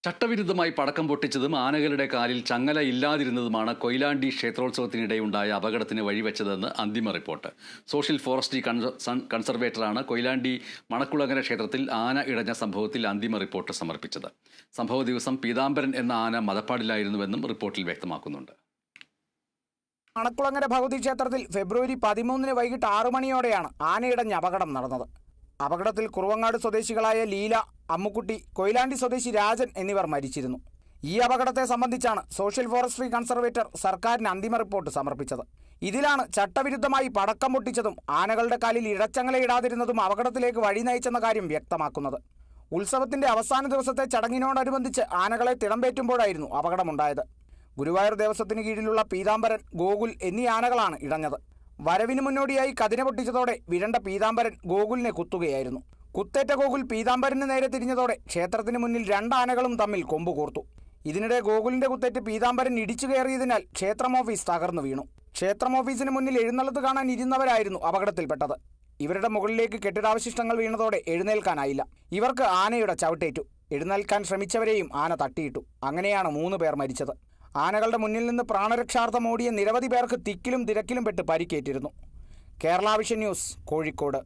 ചട്ടവിരുദ്ധമായി പടക്കം പൊട്ടിച്ചതും ആനകളുടെ കാലിൽ ചങ്ങല ഇല്ലാതിരുന്നതുമാണ് കൊയിലാണ്ടി ക്ഷേത്രോത്സവത്തിനിടെയുണ്ടായ അപകടത്തിന് വഴിവെച്ചതെന്ന് അന്തിമ റിപ്പോർട്ട്. സോഷ്യൽ ഫോറസ്ട്രി കൺസർവേറ്ററാണ് കൊയിലാണ്ടി മണക്കുളങ്ങര ക്ഷേത്രത്തിൽ ആന ഇടഞ്ഞ സംഭവത്തിൽ അന്തിമ റിപ്പോർട്ട് സമർപ്പിച്ചത്. സംഭവ ദിവസം പീതാംബരൻ എന്ന ആന മദപ്പാടിലായിരുന്നുവെന്നും റിപ്പോർട്ടിൽ വ്യക്തമാക്കുന്നുണ്ട്. മണക്കുളങ്ങര ഭഗവതി ക്ഷേത്രത്തിൽ ഫെബ്രുവരി 13 വൈകിട്ട് 6 മണിയോടെയാണ് ആനയിടഞ്ഞ അപകടം നടന്നത്. അപകടത്തിൽ കുറുവങ്ങാട് സ്വദേശികളായ ലീല, അമ്മുക്കുട്ടി, കൊയിലാണ്ടി സ്വദേശി രാജൻ എന്നിവർ മരിച്ചിരുന്നു. ഈ അപകടത്തെ സംബന്ധിച്ചാണ് സോഷ്യൽ ഫോറസ്ട്രി കൺസർവേറ്റർ സർക്കാരിന് അന്തിമ റിപ്പോർട്ട് സമർപ്പിച്ചത്. ഇതിലാണ് ചട്ടവിരുദ്ധമായി പടക്കം പൊട്ടിച്ചതും ആനകളുടെ കാലിൽ ഇടച്ചങ്ങലയിടാതിരുന്നതും അപകടത്തിലേക്ക് വഴി നയിച്ചെന്ന കാര്യം വ്യക്തമാക്കുന്നത്. ഉത്സവത്തിന്റെ അവസാന ദിവസത്തെ ചടങ്ങിനോടനുബന്ധിച്ച് ആനകളെ തിടമ്പേറ്റുമ്പോഴായിരുന്നു അപകടമുണ്ടായത്. ഗുരുവായൂർ ദേവസ്വത്തിന് കീഴിലുള്ള പീതാംബരൻ, ഗോകുൽ എന്നീ ആനകളാണ് ഇടഞ്ഞത്. വരവിന് മുന്നോടിയായി കതിന പൊട്ടിച്ചതോടെ വിരണ്ട പീതാംബരൻ ഗോകുലിനെ കുത്തുകയായിരുന്നു. കുത്തേറ്റ ഗോകുൽ പീതാംബരന് നേരെ തിരിഞ്ഞതോടെ ക്ഷേത്രത്തിന് മുന്നിൽ 2 ആനകളും തമ്മിൽ കൊമ്പ് കോർത്തു. ഇതിനിടെ ഗോകുലിന്റെ കുത്തേറ്റ് പീതാംബരൻ ഇടിച്ചു കയറിയതിനാൽ ക്ഷേത്രം ഓഫീസ് തകർന്നു വീണു. ക്ഷേത്രം ഓഫീസിന് മുന്നിൽ എഴുന്നള്ളത്ത് കാണാൻ ഇരുന്നവരായിരുന്നു അപകടത്തിൽപ്പെട്ടത്. ഇവരുടെ മുകളിലേക്ക് കെട്ടിടാവശിഷ്ടങ്ങൾ വീണതോടെ എഴുന്നേൽക്കാനായില്ല. ഇവർക്ക് ആനയുടെ ചവിട്ടേറ്റു. എഴുന്നേൽക്കാൻ ശ്രമിച്ചവരെയും ആന തട്ടിയിട്ടു. അങ്ങനെയാണ് 3 പേർ മരിച്ചത്. ആനകളുടെ മുന്നിൽ നിന്ന് പ്രാണരക്ഷാർത്ഥം ഓടിയ നിരവധി പേർക്ക് തിക്കിലും തിരക്കിലും പെട്ട് പരിക്കേറ്റിരുന്നു. Kerala vision news, Kozhikode.